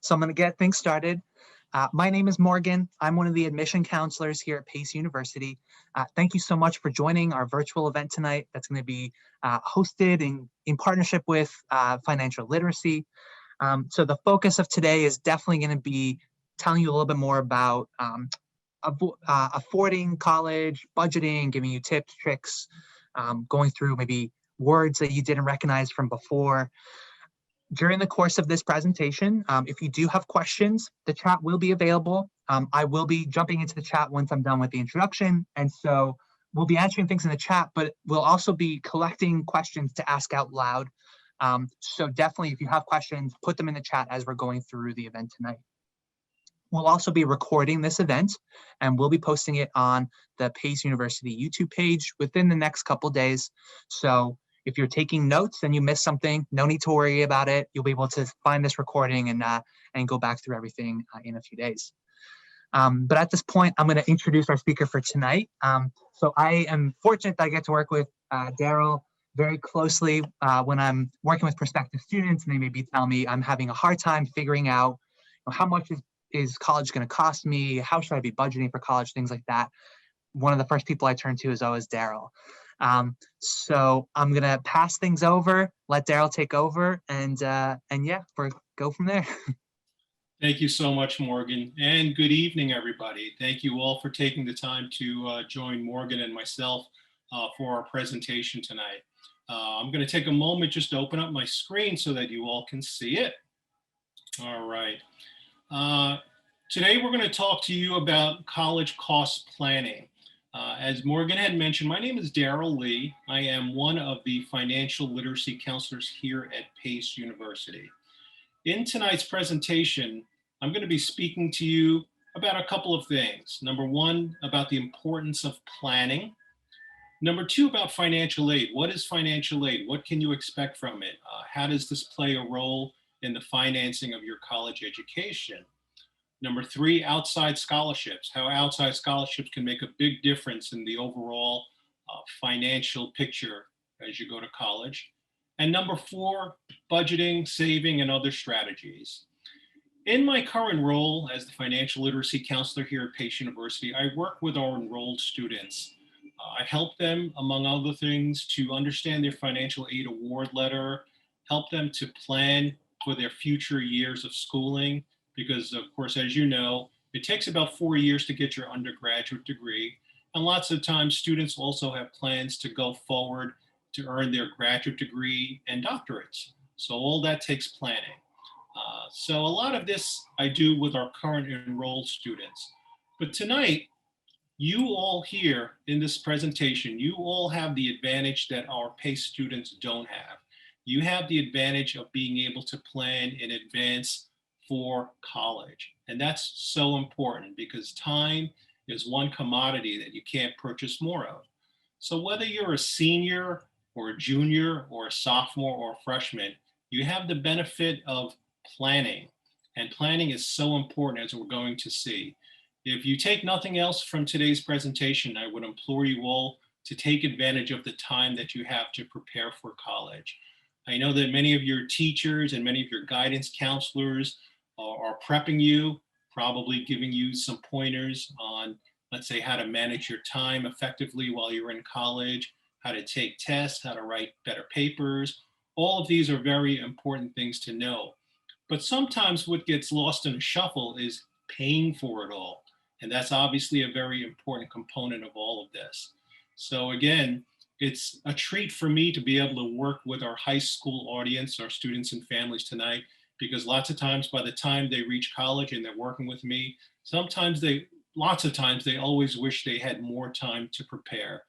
So I'm going to get things started. My name is Morgan. I'm one of the admission counselors here at Pace University. Thank you so much for joining our virtual event tonight that's going to be hosted in partnership with financial literacy. So the focus of today is definitely going to be telling you a little bit more about affording college, budgeting, giving you tips, tricks, going through maybe words that you didn't recognize from before. During the course of this presentation, if you do have questions, the chat will be available. I will be jumping into the chat once I'm done with the introduction. And so we'll be answering things in the chat, but we'll also be collecting questions to ask out loud. So definitely, if you have questions, put them in the chat as we're going through the event tonight. We'll also be recording this event, and we'll be posting it on the Pace University YouTube page within the next couple days. So if you're taking notes and you missed something, no need to worry about it. You'll be able to find this recording and go back through everything in a few days. But at this point, I'm going to introduce our speaker for tonight. So I am fortunate that I get to work with Daryl very closely when I'm working with prospective students, and they maybe tell me I'm having a hard time figuring out how much is college going to cost me? How should I be budgeting for college? Things like that. One of the first people I turn to is always Daryl. So I'm going to pass things over, let Daryl take over, and yeah, go from there. Thank you so much, Morgan, and good evening, everybody. Thank you all for taking the time to join Morgan and myself for our presentation tonight. I'm going to take a moment just to open up my screen so that you all can see it. All right. Today, we're going to talk to you about college cost planning. As Morgan had mentioned, my name is Daryl Lee. I am one of the financial literacy counselors here at Pace University. In tonight's presentation, I'm going to be speaking to you about a couple of things. Number one, about the importance of planning. Number two, about financial aid. What is financial aid? What can you expect from it? How does this play a role in the financing of your college education? Number three, outside scholarships, how outside scholarships can make a big difference in the overall financial picture as you go to college. And number four, budgeting, saving, and other strategies. In my current role as the financial literacy counselor here at Pace University, I work with our enrolled students. I help them, among other things, to understand their financial aid award letter, help them to plan for their future years of schooling, because of course, as you know, it takes about 4 years to get your undergraduate degree. And lots of times students also have plans to go forward to earn their graduate degree and doctorates. So all that takes planning. So a lot of this I do with our current enrolled students. But tonight, you all here in this presentation, you all have the advantage that our PACE students don't have. You have the advantage of being able to plan in advance for college. And that's so important because time is one commodity that you can't purchase more of. So whether you're a senior or a junior or a sophomore or a freshman, you have the benefit of planning. And planning is so important, as we're going to see. If you take nothing else from today's presentation, I would implore you all to take advantage of the time that you have to prepare for college. I know that many of your teachers and many of your guidance counselors are prepping you, probably giving you some pointers on, let's say, how to manage your time effectively while you're in college, how to take tests, how to write better papers. All of these are very important things to know. But sometimes what gets lost in a shuffle is paying for it all. And that's obviously a very important component of all of this. So again, it's a treat for me to be able to work with our high school audience, our students and families tonight, because lots of times by the time they reach college and they're working with me, lots of times they always wish they had more time to prepare.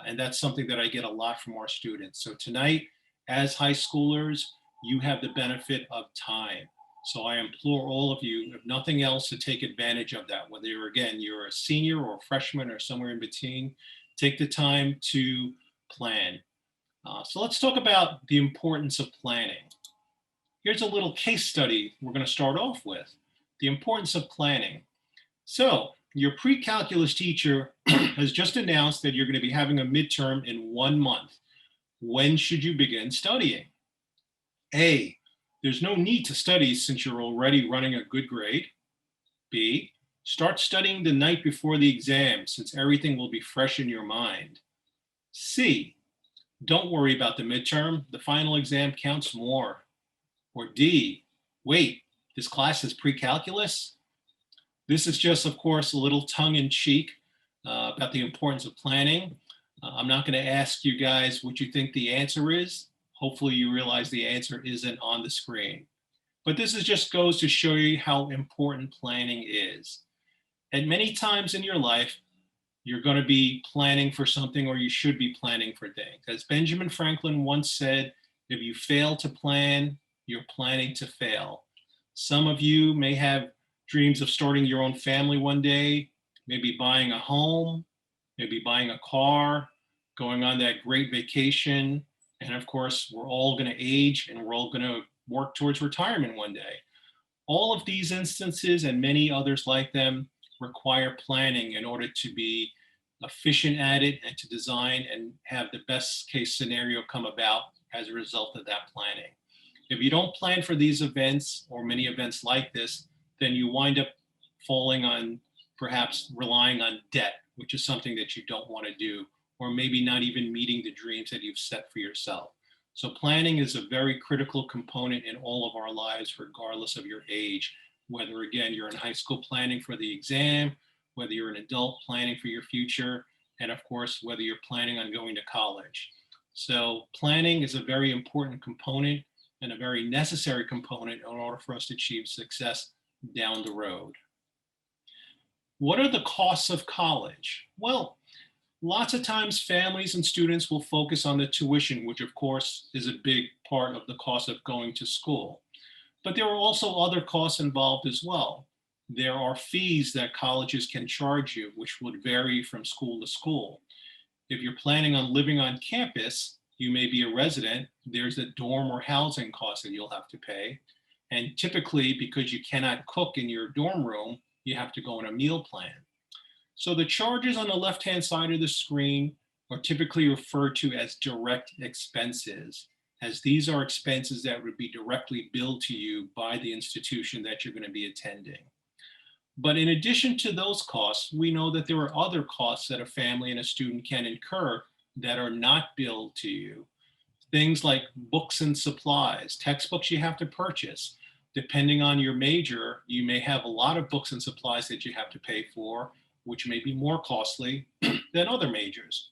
And that's something that I get a lot from our students. So tonight, as high schoolers, you have the benefit of time. So I implore all of you, if nothing else, to take advantage of that. Whether you're a senior or a freshman or somewhere in between, take the time to plan. So let's talk about the importance of planning. Here's a little case study we're going to start off with, the importance of planning. So your pre-calculus teacher has just announced that you're going to be having a midterm in 1 month. When should you begin studying? A, There's no need to study since you're already running a good grade. B, start studying the night before the exam since everything will be fresh in your mind. C, don't worry about the midterm. The final exam counts more. Or D, wait, this class is pre-calculus? This is just, of course, a little tongue-in-cheek about the importance of planning. I'm not going to ask you guys what you think the answer is. Hopefully you realize the answer isn't on the screen. But this is just goes to show you how important planning is. At many times in your life, you're going to be planning for something, or you should be planning for things. As Benjamin Franklin once said, if you fail to plan, you're planning to fail. Some of you may have dreams of starting your own family one day, maybe buying a home, maybe buying a car, going on that great vacation. And of course, we're all going to age and we're all going to work towards retirement one day. All of these instances and many others like them require planning in order to be efficient at it and to design and have the best case scenario come about as a result of that planning. If you don't plan for these events or many events like this, then you wind up falling on perhaps relying on debt, which is something that you don't want to do, or maybe not even meeting the dreams that you've set for yourself. So planning is a very critical component in all of our lives, regardless of your age, whether again, you're in high school planning for the exam, whether you're an adult planning for your future, and of course, whether you're planning on going to college. So planning is a very important component and a very necessary component in order for us to achieve success down the road. What are the costs of college? Well, lots of times families and students will focus on the tuition, which of course is a big part of the cost of going to school. But there are also other costs involved as well. There are fees that colleges can charge you, which would vary from school to school. If you're planning on living on campus, you may be a resident, there's a dorm or housing cost that you'll have to pay. And typically, because you cannot cook in your dorm room, you have to go on a meal plan. So the charges on the left-hand side of the screen are typically referred to as direct expenses, as these are expenses that would be directly billed to you by the institution that you're going to be attending. But in addition to those costs, we know that there are other costs that a family and a student can incur that are not billed to you. Things like books and supplies, textbooks you have to purchase. Depending on your major, you may have a lot of books and supplies that you have to pay for, which may be more costly than other majors.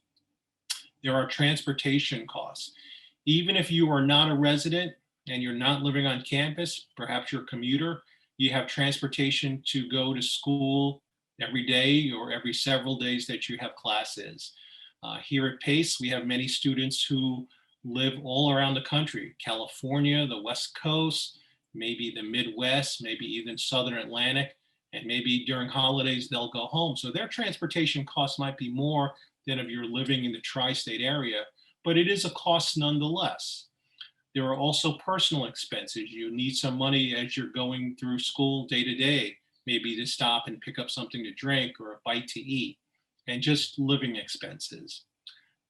There are transportation costs. Even if you are not a resident and you're not living on campus, perhaps you're a commuter, you have transportation to go to school every day or every several days that you have classes. Here at Pace, we have many students who live all around the country, California, the West Coast, maybe the Midwest, maybe even Southern Atlantic, and maybe during holidays, they'll go home. So their transportation costs might be more than if you're living in the tri-state area, but it is a cost nonetheless. There are also personal expenses. You need some money as you're going through school day to day, maybe to stop and pick up something to drink or a bite to eat, and just living expenses.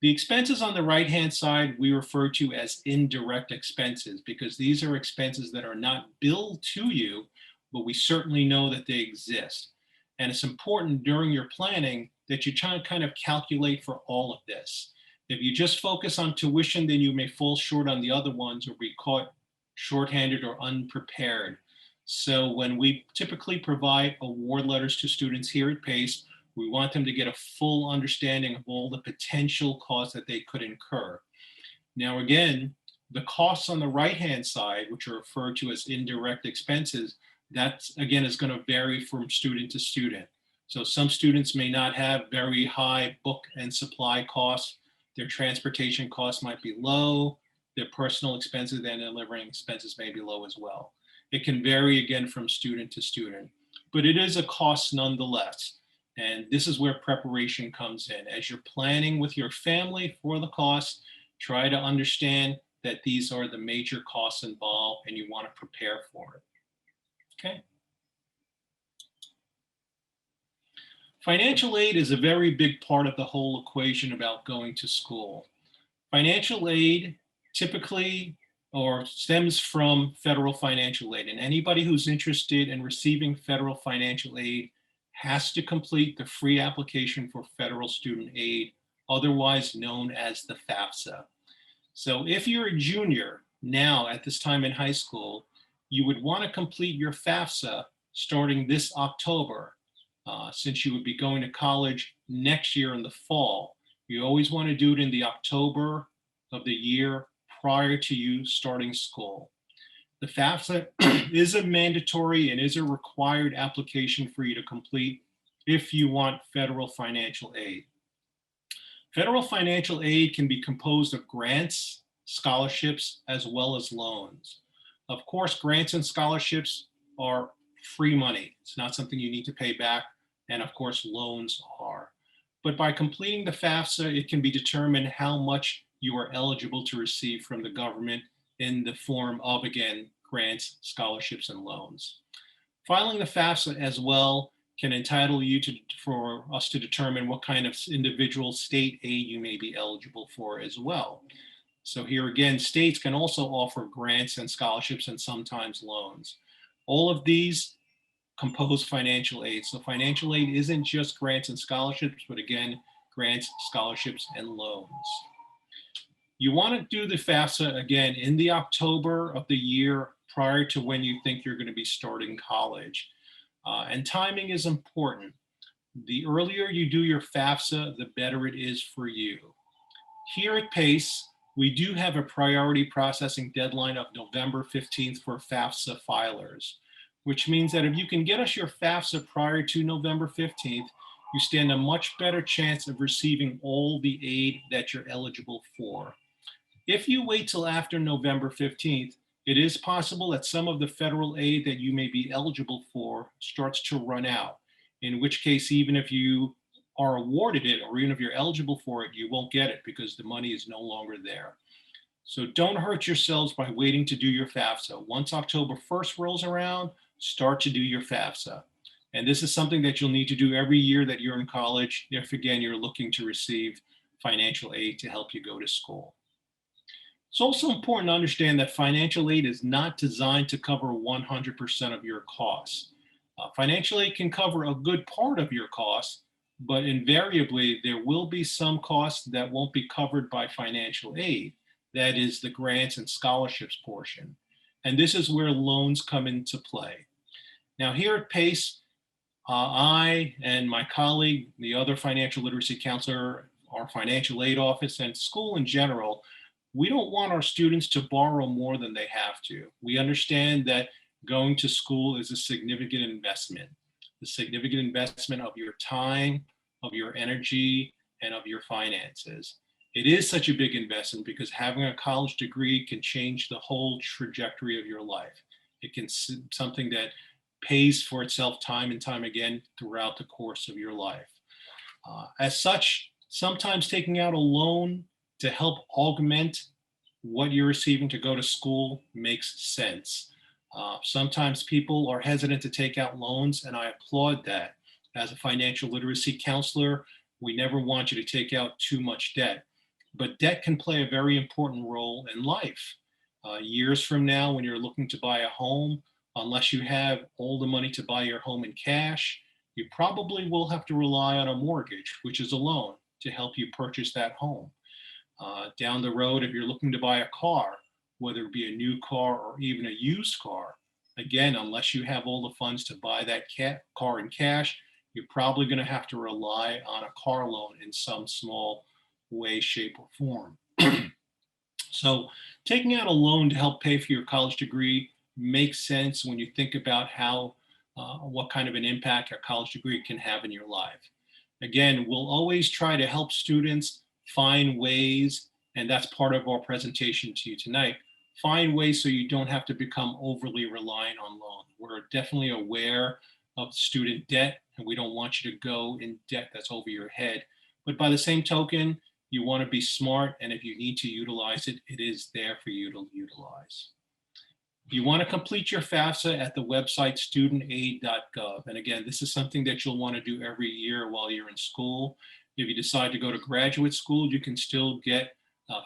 The expenses on the right-hand side, we refer to as indirect expenses because these are expenses that are not billed to you, but we certainly know that they exist. And it's important during your planning that you try to kind of calculate for all of this. If you just focus on tuition, then you may fall short on the other ones or be caught shorthanded or unprepared. So when we typically provide award letters to students here at Pace, we want them to get a full understanding of all the potential costs that they could incur. Now, again, the costs on the right-hand side, which are referred to as indirect expenses, that again is going to vary from student to student. So some students may not have very high book and supply costs. Their transportation costs might be low. Their personal expenses and their living expenses may be low as well. It can vary again from student to student, but it is a cost nonetheless. And this is where preparation comes in. As you're planning with your family for the cost, try to understand that these are the major costs involved and you want to prepare for it. Okay. Financial aid is a very big part of the whole equation about going to school. Financial aid typically or stems from federal financial aid. And anybody who's interested in receiving federal financial aid has to complete the free application for federal student aid, otherwise known as the FAFSA. So if you're a junior now at this time in high school, you would want to complete your FAFSA starting this October, since you would be going to college next year in the fall. You always want to do it in the October of the year prior to you starting school. The FAFSA is a mandatory and is a required application for you to complete if you want federal financial aid. Federal financial aid can be composed of grants, scholarships, as well as loans. Of course, grants and scholarships are free money. It's not something you need to pay back. And of course, loans are. But by completing the FAFSA, it can be determined how much you are eligible to receive from the government in the form of, again, grants, scholarships, and loans. Filing the FAFSA as well can entitle you for us to determine what kind of individual state aid you may be eligible for as well. So here again, states can also offer grants and scholarships and sometimes loans. All of these compose financial aid. So financial aid isn't just grants and scholarships, but again, grants, scholarships, and loans. You want to do the FAFSA again in the October of the year prior to when you think you're going to be starting college. And timing is important. The earlier you do your FAFSA, the better it is for you. Here at Pace, we do have a priority processing deadline of November 15th for FAFSA filers, which means that if you can get us your FAFSA prior to November 15th, you stand a much better chance of receiving all the aid that you're eligible for. If you wait till after November 15th, it is possible that some of the federal aid that you may be eligible for starts to run out, in which case, even if you are awarded it, or even if you're eligible for it, you won't get it because the money is no longer there. So don't hurt yourselves by waiting to do your FAFSA. Once October 1st rolls around, start to do your FAFSA. And this is something that you'll need to do every year that you're in college, if again, you're looking to receive financial aid to help you go to school. It's also important to understand that financial aid is not designed to cover 100% of your costs. Financial aid can cover a good part of your costs, but invariably there will be some costs that won't be covered by financial aid. That is the grants and scholarships portion. And this is where loans come into play. Now here at Pace, I and my colleague, the other financial literacy counselor, our financial aid office, and school in general, we don't want our students to borrow more than they have to. We understand that going to school is a significant investment, the significant investment of your time, of your energy, and of your finances. It is such a big investment because having a college degree can change the whole trajectory of your life. It can be something that pays for itself time and time again throughout the course of your life. As such, sometimes taking out a loan to help augment what you're receiving to go to school makes sense. Sometimes people are hesitant to take out loans, and I applaud that. As a financial literacy counselor, we never want you to take out too much debt, but debt can play a very important role in life. Years from now, when you're looking to buy a home, unless you have all the money to buy your home in cash, you probably will have to rely on a mortgage, which is a loan, to help you purchase that home. Down the road, if you're looking to buy a car, whether it be a new car or even a used car, again, unless you have all the funds to buy that car in cash, you're probably going to have to rely on a car loan in some small way, shape, or form. So taking out a loan to help pay for your college degree makes sense when you think about how, what kind of an impact your college degree can have in your life. Again, we'll always try to help students find ways, and that's part of our presentation to you tonight, find ways so you don't have to become overly reliant on loan. We're definitely aware of student debt, and we don't want you to go in debt that's over your head. But by the same token, you want to be smart, and if you need to utilize it, it is there for you to utilize. You want to complete your FAFSA at the website studentaid.gov. And again, this is something that you'll want to do every year while you're in school. If you decide to go to graduate school, you can still get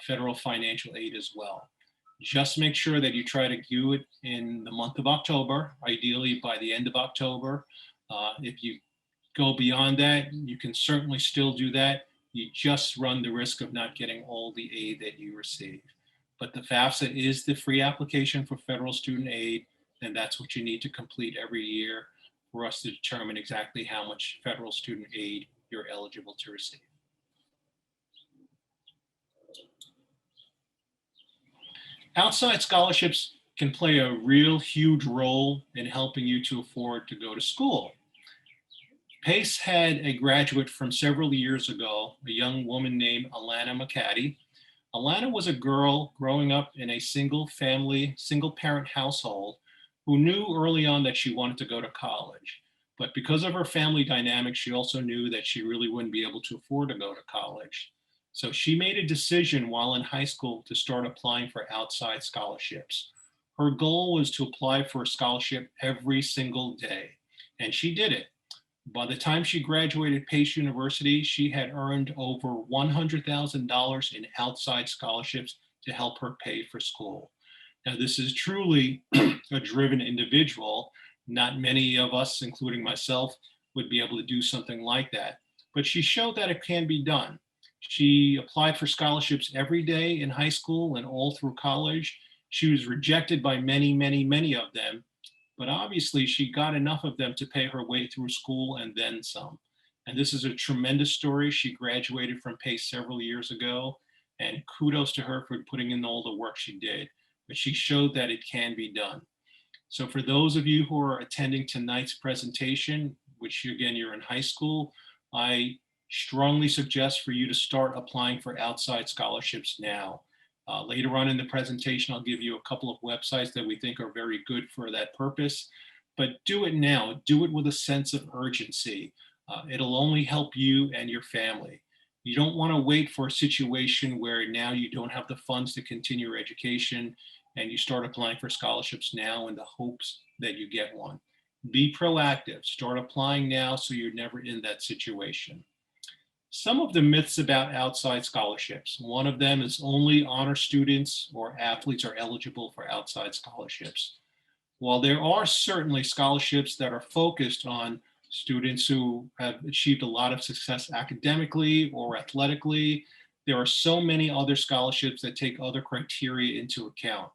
federal financial aid as well. Just make sure that you try to do it in the month of October, ideally by the end of October. If you go beyond that, you can certainly still do that. You just run the risk of not getting all the aid that you receive. But the FAFSA is the free application for federal student aid, and that's what you need to complete every year for us to determine exactly how much federal student aid you're eligible to receive. Outside scholarships can play a real huge role in helping you to afford to go to school. Pace had a graduate from several years ago, a young woman named Alana McCaddy. Alana was a girl growing up in a single parent household who knew early on that she wanted to go to college. But because of her family dynamic, she also knew that she really wouldn't be able to afford to go to college. So she made a decision while in high school to start applying for outside scholarships. Her goal was to apply for a scholarship every single day, and she did it. By the time she graduated Pace University, she had earned over $100,000 in outside scholarships to help her pay for school. Now, this is truly a driven individual. Not many of us, including myself, would be able to do something like that. But she showed that it can be done. She applied for scholarships every day in high school and all through college. She was rejected by many, many, many of them, but obviously she got enough of them to pay her way through school and then some. And this is a tremendous story. She graduated from Pace several years ago, and kudos to her for putting in all the work she did. But she showed that it can be done. So for those of you who are attending tonight's presentation, which again, you're in high school, I strongly suggest for you to start applying for outside scholarships now. Later on in the presentation, I'll give you a couple of websites that we think are very good for that purpose, but do it now. Do it with a sense of urgency. It'll only help you and your family. You don't want to wait for a situation where now you don't have the funds to continue your education and you start applying for scholarships now in the hopes that you get one. Be proactive. Start applying now so you're never in that situation. Some of the myths about outside scholarships. One of them is only honor students or athletes are eligible for outside scholarships. While there are certainly scholarships that are focused on students who have achieved a lot of success academically or athletically, there are so many other scholarships that take other criteria into account.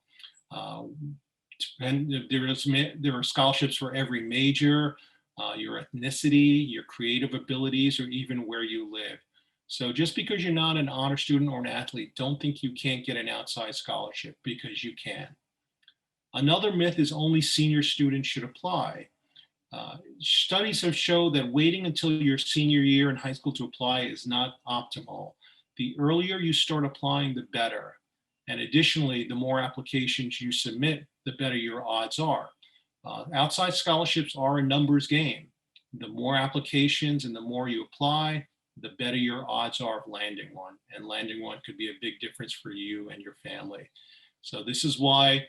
And there are scholarships for every major, your ethnicity, your creative abilities, or even where you live. So just because you're not an honor student or an athlete, don't think you can't get an outside scholarship, because you can. Another myth is only senior students should apply. Studies have shown that waiting until your senior year in high school to apply is not optimal. The earlier you start applying, the better. And additionally, the more applications you submit, the better your odds are. Outside scholarships are a numbers game. The more applications and the more you apply, the better your odds are of landing one. And landing one could be a big difference for you and your family. So this is why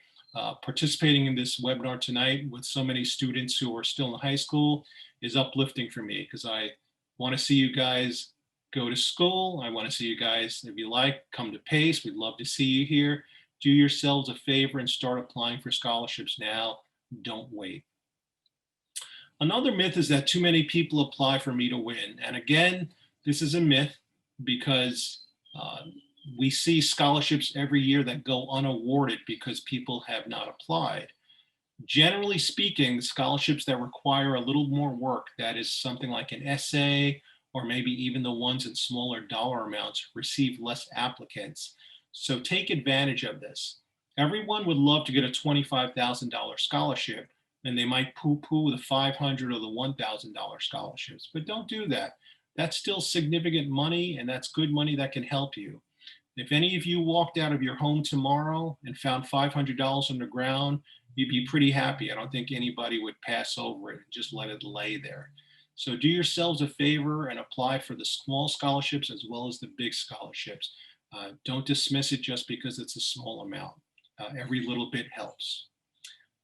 participating in this webinar tonight with so many students who are still in high school is uplifting for me, because I want to see you guys go to school. I want to see you guys, if you like, come to Pace. We'd love to see you here. Do yourselves a favor and start applying for scholarships now. Don't wait. Another myth is that too many people apply for me to win. And again, this is a myth, because we see scholarships every year that go unawarded because people have not applied. Generally speaking, scholarships that require a little more work, that is something like an essay, or maybe even the ones in smaller dollar amounts, receive less applicants. So take advantage of this. Everyone would love to get a $25,000 scholarship, and they might poo-poo the $500 or the $1,000 scholarships, but don't do that. That's still significant money, and that's good money that can help you. If any of you walked out of your home tomorrow and found $500 on the ground, you'd be pretty happy. I don't think anybody would pass over it and just let it lay there. So do yourselves a favor and apply for the small scholarships as well as the big scholarships. Don't dismiss it just because it's a small amount. Every little bit helps.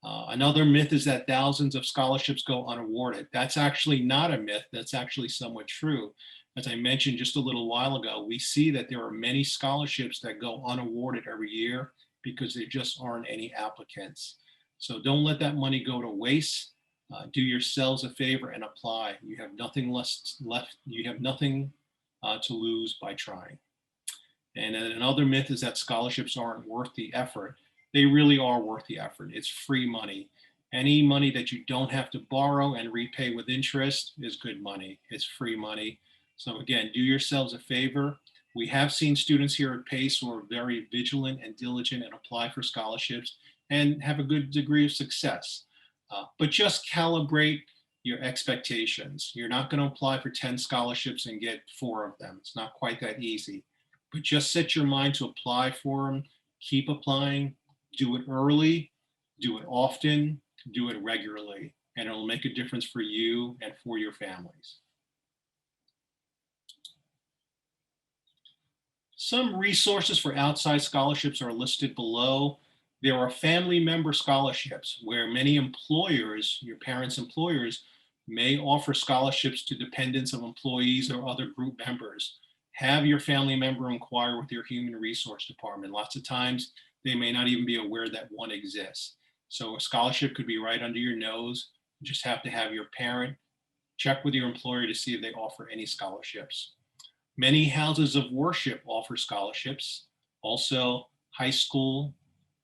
Another myth is that thousands of scholarships go unawarded. That's actually not a myth. That's actually somewhat true. As I mentioned just a little while ago, we see that there are many scholarships that go unawarded every year because there just aren't any applicants. So don't let that money go to waste. Do yourselves a favor and apply. You have nothing left. You have nothing to lose by trying. And another myth is that scholarships aren't worth the effort. They really are worth the effort. It's free money. Any money that you don't have to borrow and repay with interest is good money. It's free money. So again, do yourselves a favor. We have seen students here at Pace who are very vigilant and diligent and apply for scholarships and have a good degree of success. But just calibrate your expectations. You're not going to apply for 10 scholarships and get 4 of them. It's not quite that easy. But just set your mind to apply for them. Keep applying. Do it early. Do it often. Do it regularly. And it'll make a difference for you and for your families. Some resources for outside scholarships are listed below. There are family member scholarships where many employers, your parents' employers, may offer scholarships to dependents of employees or other group members. Have your family member inquire with your human resource department. Lots of times they may not even be aware that one exists. So a scholarship could be right under your nose. You just have to have your parent check with your employer to see if they offer any scholarships. Many houses of worship offer scholarships. Also, high school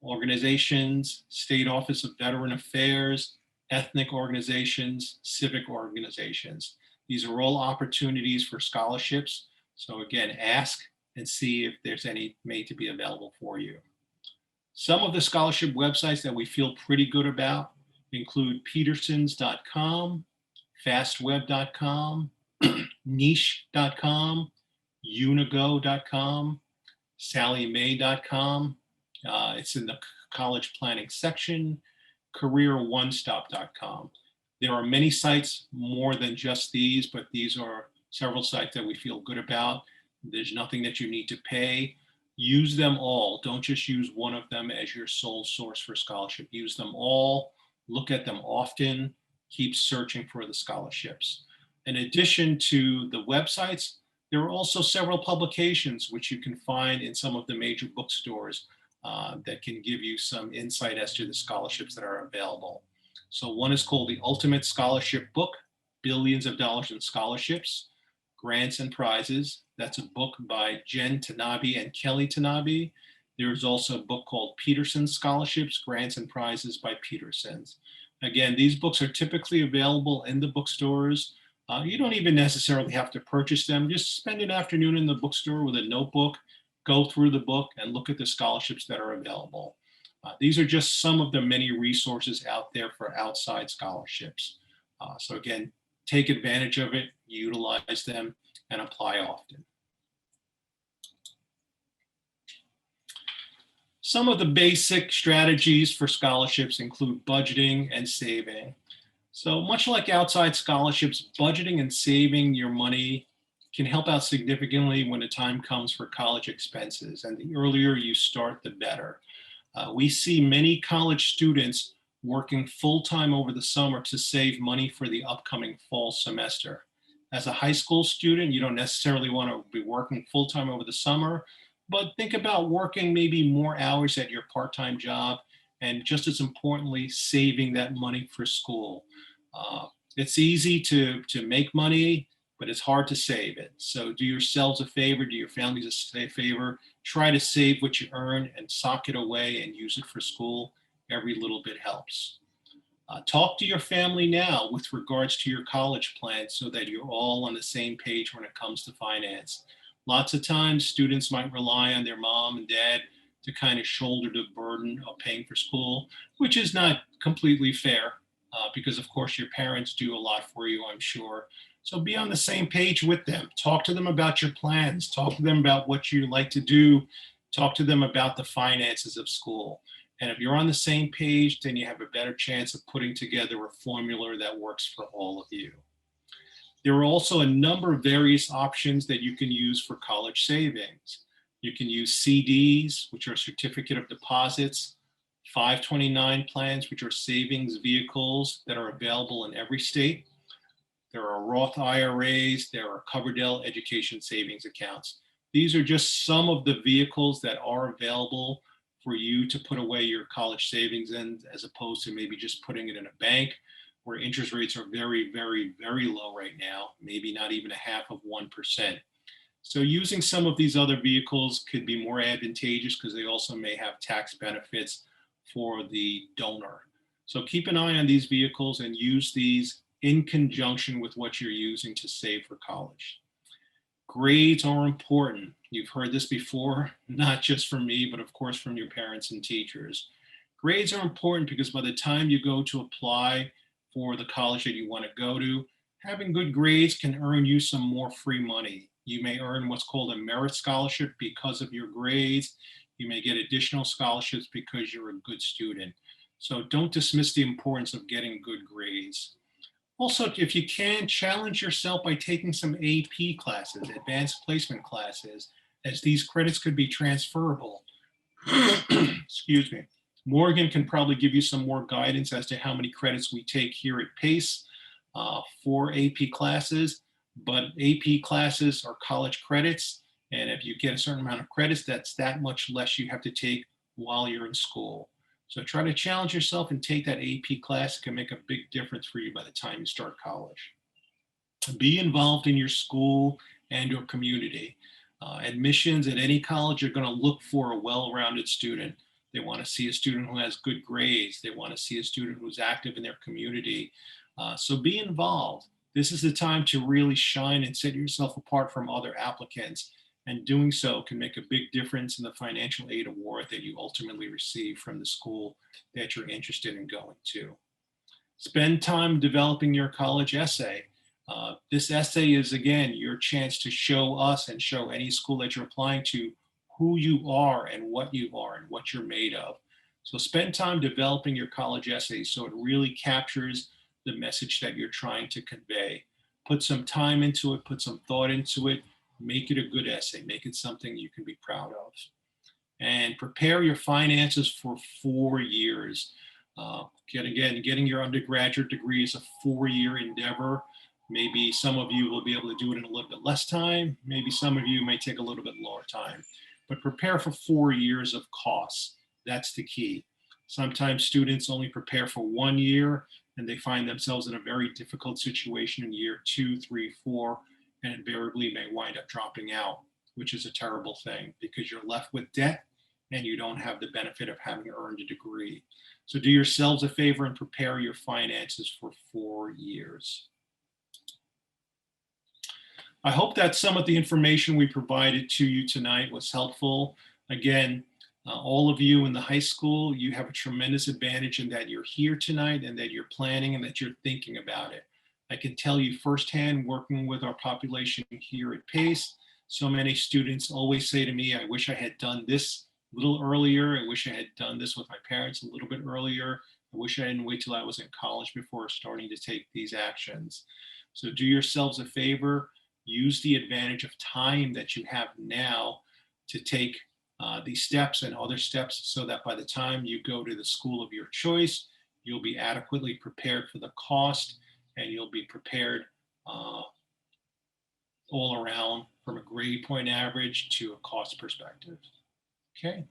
organizations, State Office of Veteran Affairs, ethnic organizations, civic organizations. These are all opportunities for scholarships. So again, ask and see if there's any made to be available for you. Some of the scholarship websites that we feel pretty good about include petersons.com, fastweb.com, niche.com, unigo.com, sallymay.com. It's in the college planning section, careeronestop.com. There are many sites more than just these, but these are several sites that we feel good about. There's nothing that you need to pay. Use them all. Don't just use one of them as your sole source for scholarship. Use them all. Look at them often. Keep searching for the scholarships. In addition to the websites, there are also several publications which you can find in some of the major bookstores that can give you some insight as to the scholarships that are available. So one is called The Ultimate Scholarship Book, Billions of Dollars in Scholarships, Grants and Prizes. That's a book by Jen Tanabe and Kelly Tanabe. There's also a book called Peterson's Scholarships, Grants and Prizes by Peterson's. Again, these books are typically available in the bookstores. You don't even necessarily have to purchase them. Just spend an afternoon in the bookstore with a notebook, go through the book and look at the scholarships that are available. These are just some of the many resources out there for outside scholarships. So again, take advantage of it, utilize them, and apply often. Some of the basic strategies for scholarships include budgeting and saving. So much like outside scholarships, budgeting and saving your money can help out significantly when the time comes for college expenses. And the earlier you start, the better. We see many college students working full-time over the summer to save money for the upcoming fall semester. As a high school student, you don't necessarily want to be working full-time over the summer, but think about working maybe more hours at your part-time job, and just as importantly, saving that money for school. It's easy to make money, but it's hard to save it. So do yourselves a favor, do your families a favor, try to save what you earn and sock it away and use it for school. Every little bit helps. Talk to your family now with regards to your college plan so that you're all on the same page when it comes to finance. Lots of times students might rely on their mom and dad to kind of shoulder the burden of paying for school, which is not completely fair because of course your parents do a lot for you, I'm sure. So be on the same page with them. Talk to them about your plans. Talk to them about what you like to do. Talk to them about the finances of school. And if you're on the same page, then you have a better chance of putting together a formula that works for all of you. There are also a number of various options that you can use for college savings. You can use CDs, which are certificate of deposits, 529 plans, which are savings vehicles that are available in every state. There are Roth IRAs, there are Coverdell education savings accounts. These are just some of the vehicles that are available for you to put away your college savings in, as opposed to maybe just putting it in a bank where interest rates are very, very, very low right now, maybe not even a half of 1%. So using some of these other vehicles could be more advantageous because they also may have tax benefits for the donor. So keep an eye on these vehicles and use these in conjunction with what you're using to save for college. Grades are important. You've heard this before, not just from me, but of course from your parents and teachers. Grades are important because by the time you go to apply for the college that you want to go to, having good grades can earn you some more free money. You may earn what's called a merit scholarship because of your grades. You may get additional scholarships because you're a good student. So don't dismiss the importance of getting good grades. Also, if you can, challenge yourself by taking some AP classes, advanced placement classes, as these credits could be transferable. Excuse me. Morgan can probably give you some more guidance as to how many credits we take here at Pace for AP classes, but AP classes are college credits, and if you get a certain amount of credits, that's that much less you have to take while you're in school. So try to challenge yourself and take that AP class. It can make a big difference for you by the time you start college. Be involved in your school and your community. Admissions at any college are going to look for a well-rounded student. They want to see a student who has good grades. They want to see a student who's active in their community. So be involved. This is the time to really shine and set yourself apart from other applicants. And doing so can make a big difference in the financial aid award that you ultimately receive from the school that you're interested in going to. Spend time developing your college essay. This essay is, again, your chance to show us and show any school that you're applying to who you are and what you're made of. So spend time developing your college essay so it really captures the message that you're trying to convey. Put some time into it, put some thought into it, make it a good essay, make it something you can be proud of. And prepare your finances for 4 years. Getting your undergraduate degree is a 4-year endeavor. Maybe some of you will be able to do it in a little bit less time. Maybe some of you may take a little bit longer time. But prepare for 4 years of costs. That's the key. Sometimes students only prepare for 1 year and they find themselves in a very difficult situation in year 2, 3, 4, and invariably may wind up dropping out, which is a terrible thing because you're left with debt and you don't have the benefit of having earned a degree. So do yourselves a favor and prepare your finances for 4 years. I hope that some of the information we provided to you tonight was helpful. Again, all of you in the high school, you have a tremendous advantage in that you're here tonight and that you're planning and that you're thinking about it. I can tell you firsthand, working with our population here at Pace, so many students always say to me, I wish I had done this a little earlier. I wish I had done this with my parents a little bit earlier. I wish I didn't wait till I was in college before starting to take these actions. So do yourselves a favor, use the advantage of time that you have now to take these steps and other steps so that by the time you go to the school of your choice, you'll be adequately prepared for the cost and you'll be prepared all around from a grade point average to a cost perspective. Okay,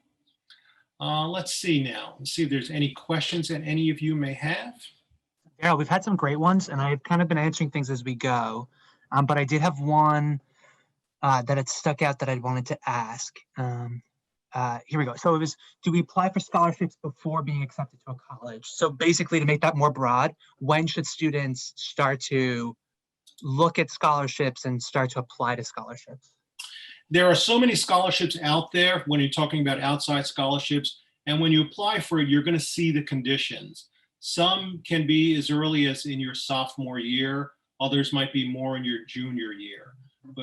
let's see now. Let's see if there's any questions that any of you may have. Yeah, we've had some great ones, and I've kind of been answering things as we go. But I did have one that had stuck out that I wanted to ask. Here we go. So it was, do we apply for scholarships before being accepted to a college? So basically, to make that more broad, when should students start to look at scholarships and start to apply to scholarships? There are so many scholarships out there when you're talking about outside scholarships. And when you apply for it, you're going to see the conditions. Some can be as early as in your sophomore year. Others might be more in your junior year.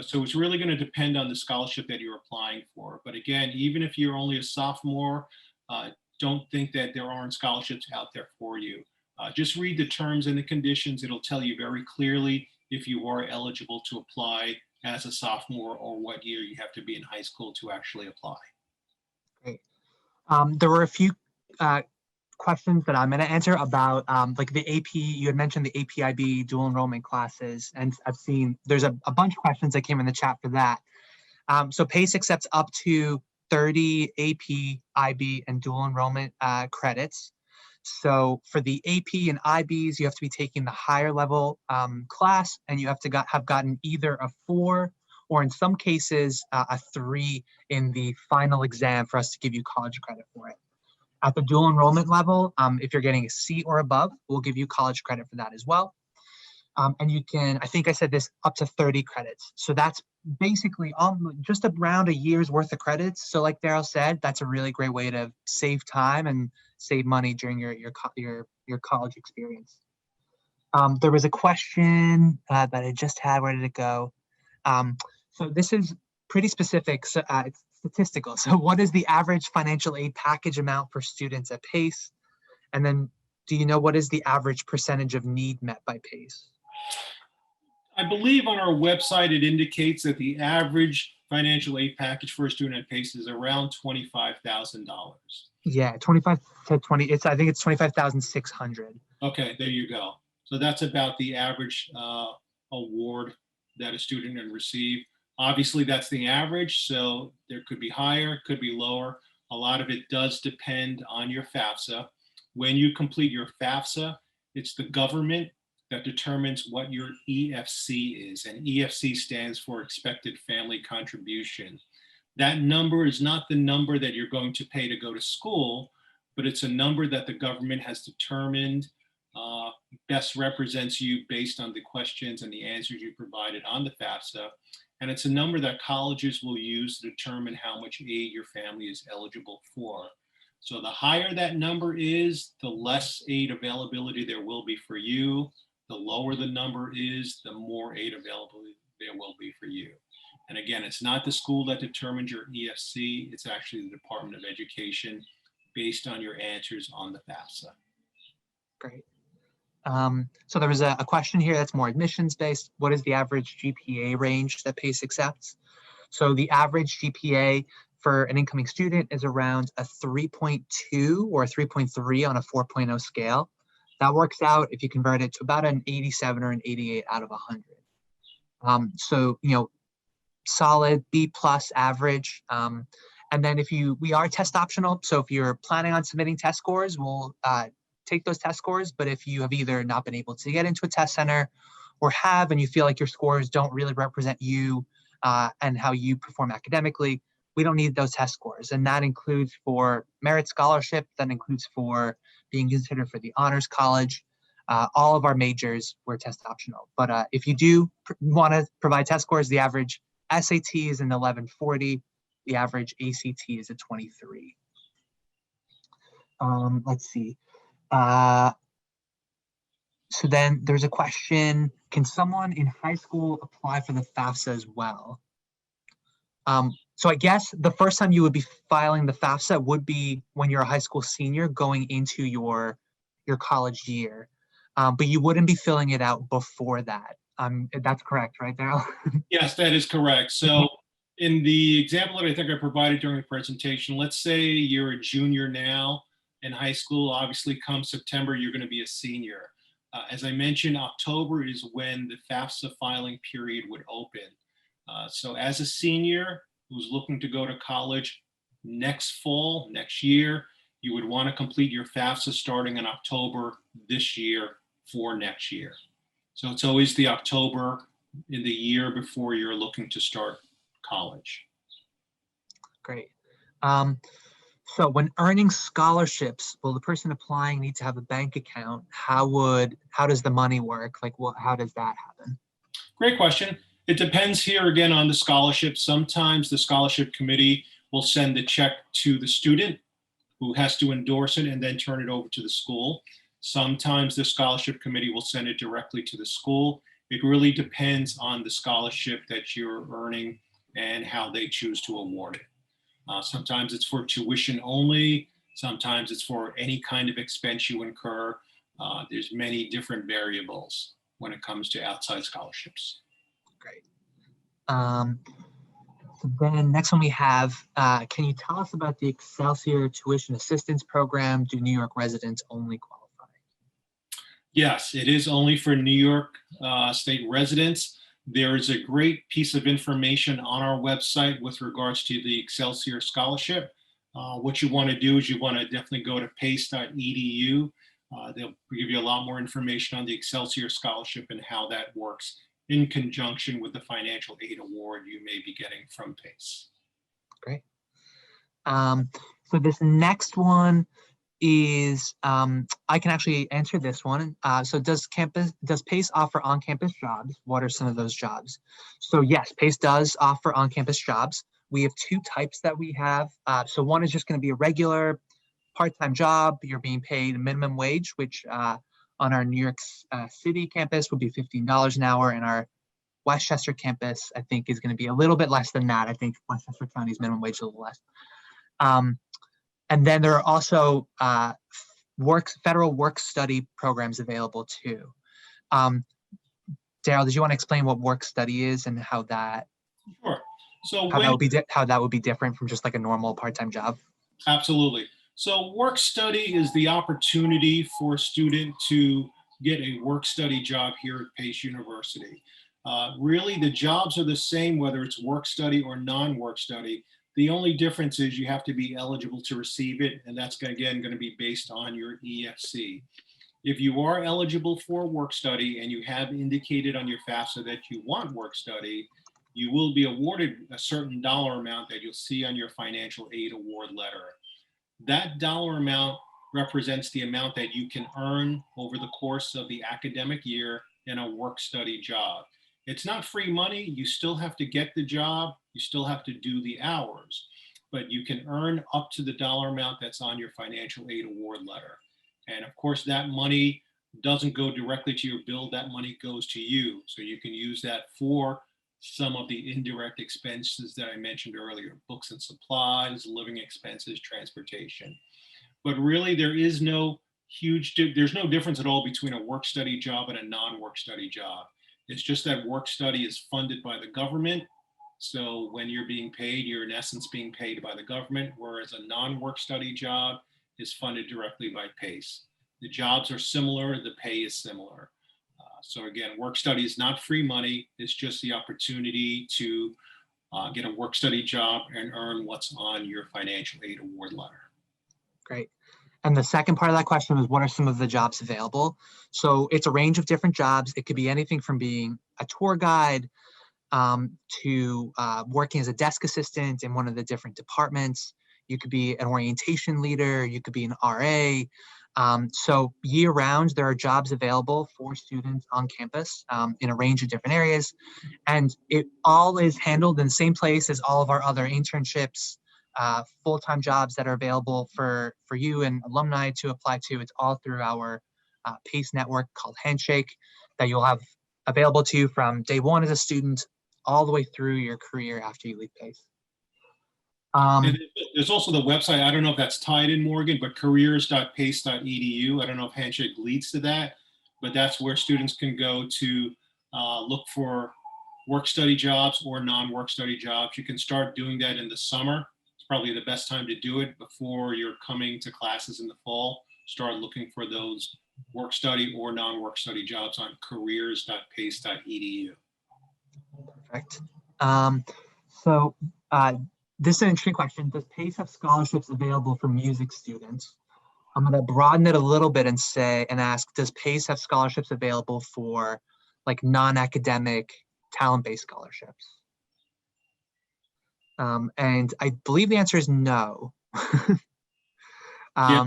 So it's really going to depend on the scholarship that you're applying for. But again, even if you're only a sophomore, don't think that there aren't scholarships out there for you. Just read the terms and the conditions. It'll tell you very clearly if you are eligible to apply as a sophomore or what year you have to be in high school to actually apply. Great. There were a few questions that I'm going to answer about like the AP. You had mentioned the APIB dual enrollment classes, and I've seen there's a bunch of questions that came in the chat for that. So PACE accepts up to 30 AP, IB, and dual enrollment credits. So for the AP and IBs, you have to be taking the higher level class, and you have to have gotten either a 4 or in some cases a 3 in the final exam for us to give you college credit for it. At the dual enrollment level, if you're getting a C or above, we'll give you college credit for that as well. And you can, I think I said this, up to 30 credits. So that's basically just around a year's worth of credits. So like Daryl said, that's a really great way to save time and save money during your college experience. There was a question that I just had. Where did it go? So this is pretty specific. So it's statistical. So what is the average financial aid package amount for students at PACE? And then do you know what is the average percentage of need met by PACE? I believe on our website, it indicates that the average financial aid package for a student at PACE is around $25,000. Yeah, 25 to 20. I think it's 25,600. Okay, there you go. So that's about the average award that a student can receive. Obviously, that's the average, so there could be higher, could be lower. A lot of it does depend on your FAFSA. When you complete your FAFSA, it's the government that determines what your EFC is, and EFC stands for Expected Family Contribution. That number is not the number that you're going to pay to go to school, but it's a number that the government has determined best represents you based on the questions and the answers you provided on the FAFSA. And it's a number that colleges will use to determine how much aid your family is eligible for. So the higher that number is, the less aid availability there will be for you. The lower the number is, the more aid availability there will be for you. And again, it's not the school that determines your EFC, it's actually the Department of Education based on your answers on the FAFSA. Great. So there was a question here that's more admissions based. What is the average GPA range that PACE accepts? So the average GPA for an incoming student is around a 3.2 or a 3.3 on a 4.0 scale. That works out, if you convert it, to about an 87 or an 88 out of 100. So, you know, solid B plus average. And then we are test optional. So if you're planning on submitting test scores, we'll take those test scores. But if you have either not been able to get into a test center or have, and you feel like your scores don't really represent you and how you perform academically, we don't need those test scores. And that includes for merit scholarship, that includes for being considered for the honors college. All of our majors were test optional. But if you do want to provide test scores, the average SAT is an 1140. The average ACT is a 23. Let's see. So then there's a question, can someone in high school apply for the FAFSA as well? So I guess the first time you would be filing the FAFSA would be when you're a high school senior going into your college year, but you wouldn't be filling it out before that. That's correct, right, Daryl? Yes, that is correct. So in the example that I think I provided during the presentation, let's say you're a junior now in high school. Obviously, come September, you're going to be a senior. As I mentioned, October is when the FAFSA filing period would open. So as a senior who's looking to go to college next fall, next year, you would want to complete your FAFSA starting in October this year for next year. So it's always the October in the year before you're looking to start college. Great. So when earning scholarships, will the person applying need to have a bank account? How does the money work? Like, how does that happen? Great question. It depends here again on the scholarship. Sometimes the scholarship committee will send the check to the student who has to endorse it and then turn it over to the school. Sometimes the scholarship committee will send it directly to the school. It really depends on the scholarship that you're earning and how they choose to award it. Sometimes it's for tuition only. Sometimes it's for any kind of expense you incur. There's many different variables when it comes to outside scholarships. Great. So then next one we have, can you tell us about the Excelsior Tuition Assistance Program? Do New York residents only qualify? Yes, it is only for New York State residents. There is a great piece of information on our website with regards to the Excelsior Scholarship. What you want to do is you want to definitely go to pace.edu. They'll give you a lot more information on the Excelsior Scholarship and how that works in conjunction with the financial aid award you may be getting from PACE. Great. So this next one is, I can actually answer this one. So does PACE offer on-campus jobs? What are some of those jobs? So yes, PACE does offer on-campus jobs. We have two types that we have. So one is just going to be a regular part-time job. You're being paid a minimum wage, which on our New York City campus would be $15 an hour, and our Westchester campus, I think, is going to be a little bit less than that. I think Westchester County's minimum wage is a little less. And then there are also federal work-study programs available too. Daryl, did you want to explain what work-study is and how that? Sure. So how that would be different from just like a normal part-time job? Absolutely. So work-study is the opportunity for a student to get a work-study job here at Pace University. Really, the jobs are the same, whether it's work-study or non-work-study. The only difference is you have to be eligible to receive it, and that's, again, going to be based on your EFC. If you are eligible for work-study and you have indicated on your FAFSA that you want work-study, you will be awarded a certain dollar amount that you'll see on your financial aid award letter. That dollar amount represents the amount that you can earn over the course of the academic year in a work-study job. It's not free money. You still have to get the job. You still have to do the hours, but you can earn up to the dollar amount that's on your financial aid award letter. And of course, that money doesn't go directly to your bill. That money goes to you. So you can use that for some of the indirect expenses that I mentioned earlier: books and supplies, living expenses, transportation. But really, there's no difference at all between a work-study job and a non-work-study job. It's just that work-study is funded by the government. So when you're being paid, you're in essence being paid by the government, whereas a non-work-study job is funded directly by PACE. The jobs are similar, the pay is similar. So again, work-study is not free money. It's just the opportunity to get a work-study job and earn what's on your financial aid award letter. Great. And the second part of that question was, what are some of the jobs available? So it's a range of different jobs. It could be anything from being a tour guide to working as a desk assistant in one of the different departments. You could be an orientation leader. You could be an RA. So year round, there are jobs available for students on campus in a range of different areas. And it all is handled in the same place as all of our other internships, full-time jobs that are available for you and alumni to apply to. It's all through our PACE network called Handshake that you'll have available to you from day one as a student all the way through your career after you leave PACE. There's also the website. I don't know if that's tied in, Morgan, but careers.pace.edu. I don't know if Handshake leads to that, but that's where students can go to look for work-study jobs or non-work-study jobs. You can start doing that in the summer. It's probably the best time to do it before you're coming to classes in the fall. Start looking for those work-study or non-work-study jobs on careers.pace.edu. Perfect. This is an interesting question. Does PACE have scholarships available for music students? I'm going to broaden it a little bit and ask, does PACE have scholarships available for like non-academic talent-based scholarships? And I believe the answer is no. Yeah,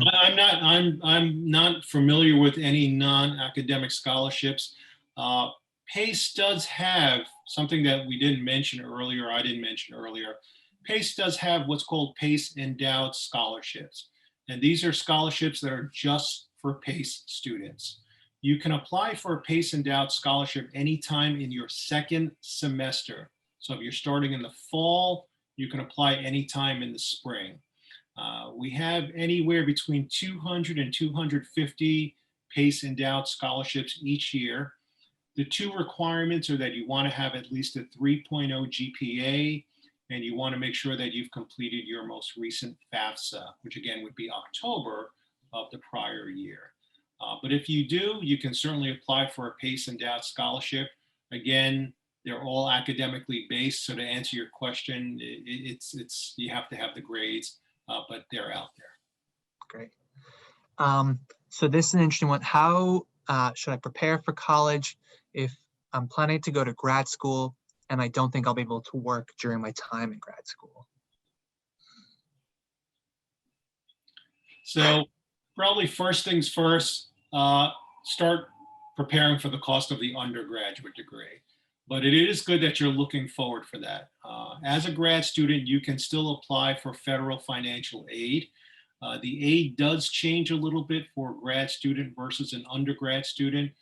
I'm not familiar with any non-academic scholarships. PACE does have something that we didn't mention earlier. I didn't mention earlier. PACE does have what's called PACE Endowed Scholarships. And these are scholarships that are just for PACE students. You can apply for a PACE Endowed Scholarship anytime in your second semester. So if you're starting in the fall, you can apply anytime in the spring. We have anywhere between 200 and 250 PACE Endowed Scholarships each year. The two requirements are that you want to have at least a 3.0 GPA, and you want to make sure that you've completed your most recent FAFSA, which again would be October of the prior year. But if you do, you can certainly apply for a PACE Endowed Scholarship. Again, They're all academically based. So to answer your question, you have to have the grades, but they're out there. Great. So this is an interesting one. How should I prepare for college if I'm planning to go to grad school and I don't think I'll be able to work during my time in grad school? So probably first things first, start preparing for the cost of the undergraduate degree. But it is good that you're looking forward for that. As a grad student, you can still apply for federal financial aid. The aid does change a little bit for a grad student versus an undergrad student.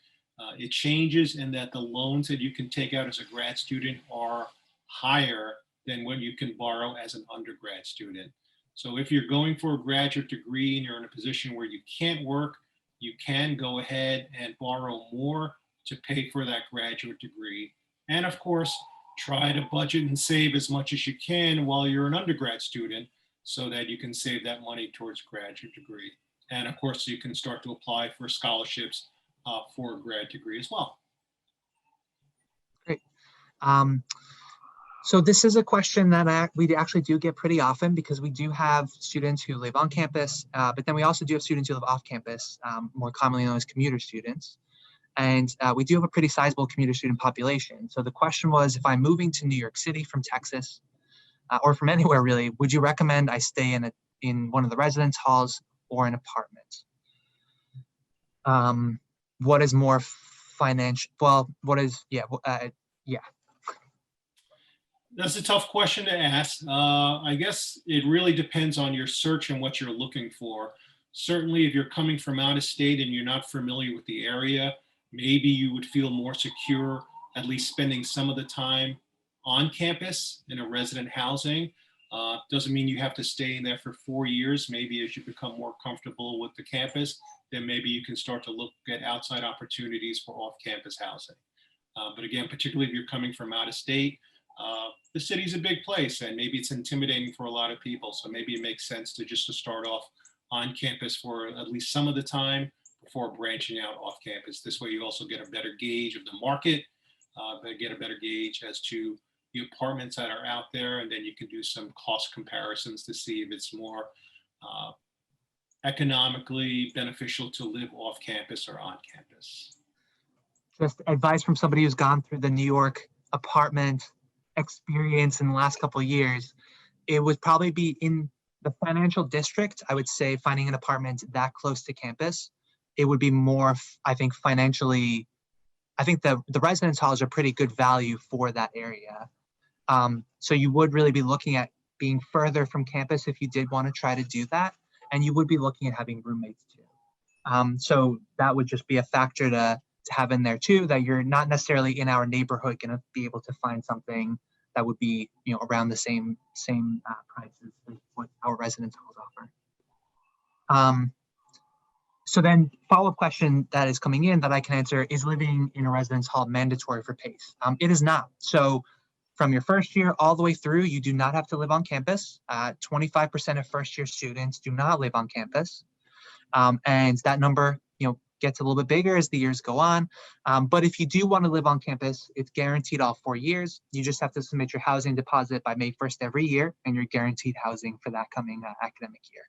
It changes in that the loans that you can take out as a grad student are higher than what you can borrow as an undergrad student. So if you're going for a graduate degree and you're in a position where you can't work, you can go ahead and borrow more to pay for that graduate degree. And of course, try to budget and save as much as you can while you're an undergrad student so that you can save that money towards graduate degree. And of course, you can start to apply for scholarships for a grad degree as well. Great. So this is a question that we actually do get pretty often because we do have students who live on campus, but then we also do have students who live off campus, more commonly known as commuter students. And we do have a pretty sizable commuter student population. So the question was, if I'm moving to New York City from Texas, or from anywhere really, would you recommend I stay in one of the residence halls or an apartment? What is more financial? Well, what is, yeah. That's a tough question to ask. I guess it really depends on your search and what you're looking for. Certainly, if you're coming from out of state and you're not familiar with the area, maybe you would feel more secure, at least spending some of the time on campus in a resident housing. Doesn't mean you have to stay in there for 4 years. Maybe as you become more comfortable with the campus, then maybe you can start to look at outside opportunities for off-campus housing. But again, particularly if you're coming from out of state, the city's a big place and maybe it's intimidating for a lot of people. So maybe it makes sense to start off on campus for at least some of the time before branching out off campus. This way you also get a better gauge of the market, get a better gauge as to the apartments that are out there, and then you can do some cost comparisons to see if it's more economically beneficial to live off campus or on campus. Just advice from somebody who's gone through the New York apartment experience in the last couple of years. It would probably be in the financial district. I would say finding an apartment that close to campus, it would be more, I think, financially. I think the residence halls are pretty good value for that area. So you would really be looking at being further from campus if you did want to try to do that. And you would be looking at having roommates too. So that would just be a factor to have in there too, that you're not necessarily in our neighborhood going to be able to find something that would be, around the same prices as what our residence halls offer. So then follow-up question that is coming in that I can answer, is living in a residence hall mandatory for PACE? It is not. So from your first year all the way through, you do not have to live on campus. 25% of first-year students do not live on campus. And that number, gets a little bit bigger as the years go on. But if you do want to live on campus, it's guaranteed all 4 years. You just have to submit your housing deposit by May 1st every year, and you're guaranteed housing for that coming academic year.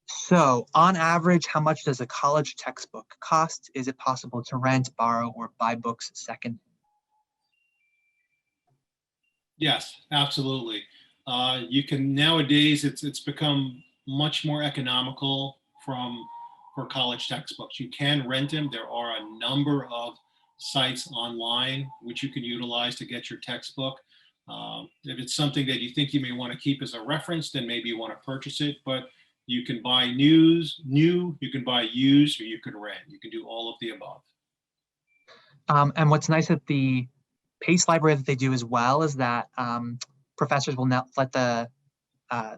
So on average, how much does a college textbook cost? Is it possible to rent, borrow, or buy books second? Yes, absolutely. You can nowadays, it's become much more economical for college textbooks. You can rent them. There are a number of sites online which you can utilize to get your textbook. If it's something that you think you may want to keep as a reference, then maybe you want to purchase it. But you can buy new, you can buy used, or you can rent. You can do all of the above. And what's nice at the PACE library that they do as well is that professors will now let the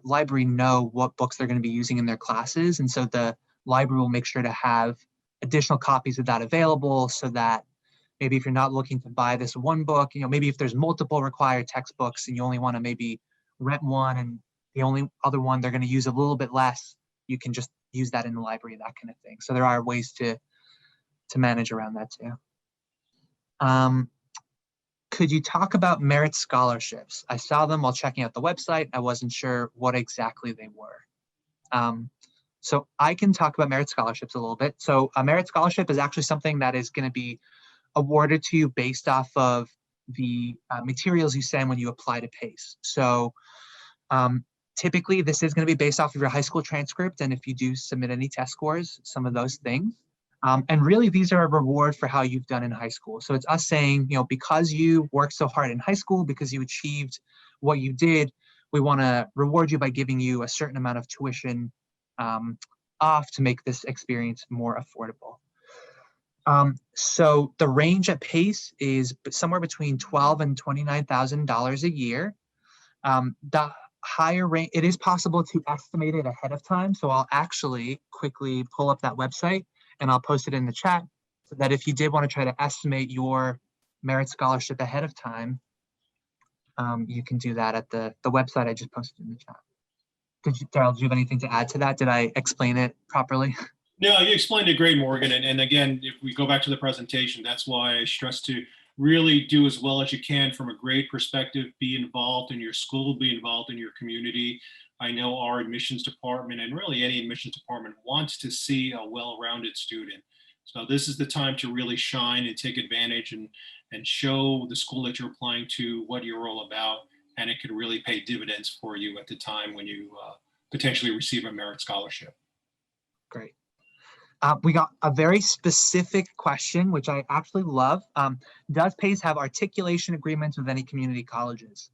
library know what books they're going to be using in their classes. And so the library will make sure to have additional copies of that available so that maybe if you're not looking to buy this one book, maybe if there's multiple required textbooks and you only want to maybe rent one and the only other one they're going to use a little bit less, you can just use that in the library, that kind of thing. So there are ways to manage around that too. Could you talk about merit scholarships? I saw them while checking out the website. I wasn't sure what exactly they were. So I can talk about merit scholarships a little bit. So a merit scholarship is actually something that is going to be awarded to you based off of the materials you send when you apply to PACE. So typically this is going to be based off of your high school transcript, and if you do submit any test scores, some of those things. And really these are a reward for how you've done in high school. So it's us saying, because you worked so hard in high school, because you achieved what you did, we want to reward you by giving you a certain amount of tuition off to make this experience more affordable. So the range at PACE is somewhere between $12,000 and $29,000 a year. The higher range, it is possible to estimate it ahead of time. So I'll actually quickly pull up that website and I'll post it in the chat so that if you did want to try to estimate your merit scholarship ahead of time, you can do that at the website I just posted in the chat. Daryl, do you have anything to add to that? Did I explain it properly? No, you explained it great, Morgan. And again, if we go back to the presentation, that's why I stress to really do as well as you can from a grade perspective, be involved in your school, be involved in your community. I know our admissions department and really any admissions department wants to see a well-rounded student. So this is the time to really shine and take advantage and show the school that you're applying to what you're all about. And it could really pay dividends for you at the time when you potentially receive a merit scholarship. Great. We got a very specific question, which I actually love. Does PACE have articulation agreements with any community colleges?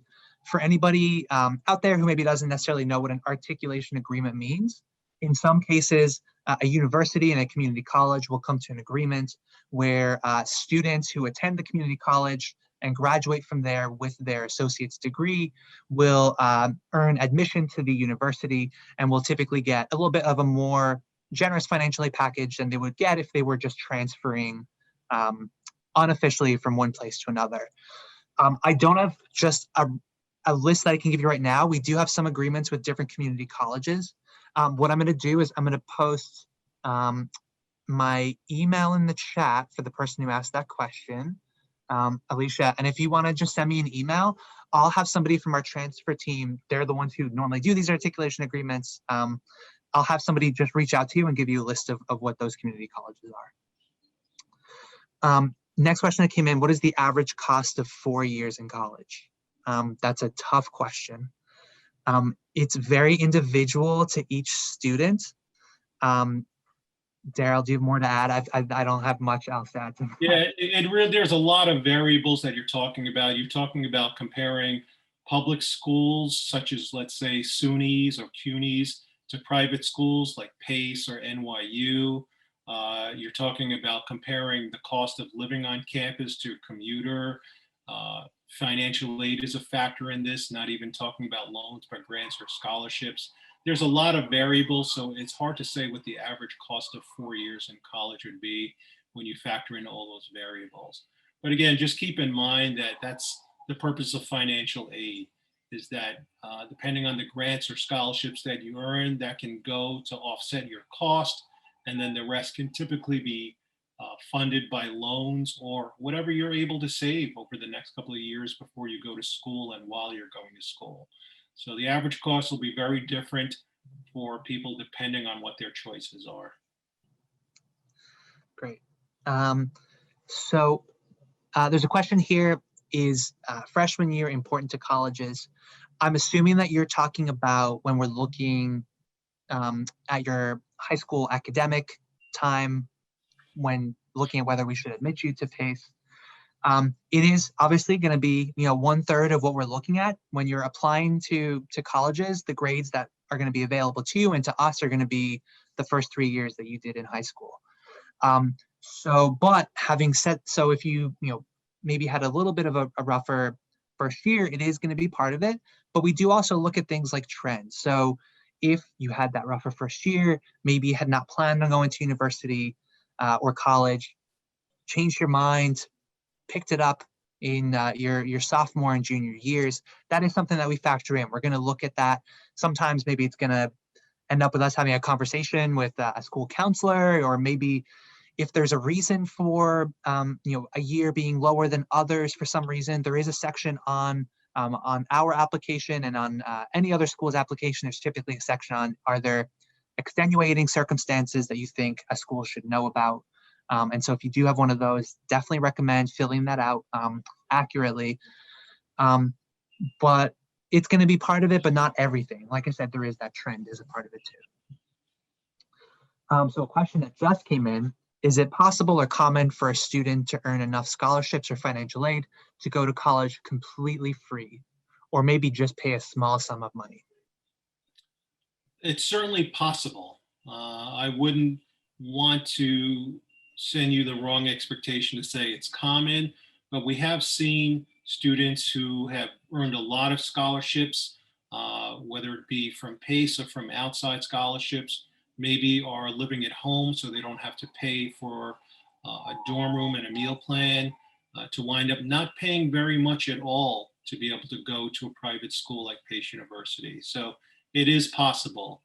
For anybody out there who maybe doesn't necessarily know what an articulation agreement means, in some cases, a university and a community college will come to an agreement where students who attend the community college and graduate from there with their associate's degree will earn admission to the university and will typically get a little bit of a more generous financial aid package than they would get if they were just transferring unofficially from one place to another. I don't have just a list that I can give you right now. We do have some agreements with different community colleges. What I'm going to do is I'm going to post my email in the chat for the person who asked that question, Alicia. And if you want to just send me an email, I'll have somebody from our transfer team. They're the ones who normally do these articulation agreements. I'll have somebody just reach out to you and give you a list of what those community colleges are. Next question that came in, what is the average cost of 4 years in college? That's a tough question. It's very individual to each student. Daryl, do you have more to add? I don't have much else to add to that. Yeah, there's a lot of variables that you're talking about. You're talking about comparing public schools, such as, let's say, SUNYs or CUNYs, to private schools like PACE or NYU. You're talking about comparing the cost of living on campus to commuter. Financial aid is a factor in this, not even talking about loans, but grants or scholarships. There's a lot of variables, so it's hard to say what the average cost of 4 years in college would be when you factor in all those variables. But again, just keep in mind that that's the purpose of financial aid, is that depending on the grants or scholarships that you earn, that can go to offset your cost, and then the rest can typically be funded by loans or whatever you're able to save over the next couple of years before you go to school and while you're going to school. So the average cost will be very different for people depending on what their choices are. Great. So there's a question here, is freshman year important to colleges? I'm assuming that you're talking about when we're looking at your high school academic time, when looking at whether we should admit you to PACE. It is obviously going to be, 1/3 of what we're looking at when you're applying to colleges. The grades that are going to be available to you and to us are going to be the first 3 years that you did in high school. But having said, so if you, maybe had a little bit of a rougher first year, it is going to be part of it. But we do also look at things like trends. So if you had that rougher first year, maybe you had not planned on going to university or college, changed your mind, picked it up in your sophomore and junior years, that is something that we factor in. We're going to look at that. Sometimes maybe it's going to end up with us having a conversation with a school counselor, or maybe If there's a reason for a year being lower than others for some reason, there is a section on our application and on any other school's application. There's typically a section on, are there extenuating circumstances that you think a school should know about? And so if you do have one of those, definitely recommend filling that out accurately. But it's going to be part of it, but not everything. Like I said, there is that trend as a part of it too. So a question that just came in: is it possible or common for a student to earn enough scholarships or financial aid to go to college completely free, or maybe just pay a small sum of money? It's certainly possible. I wouldn't want to send you the wrong expectation to say it's common, but we have seen students who have earned a lot of scholarships, whether it be from PACE or from outside scholarships, maybe are living at home so they don't have to pay for a dorm room and a meal plan, to wind up not paying very much at all to be able to go to a private school like Pace University. So it is possible.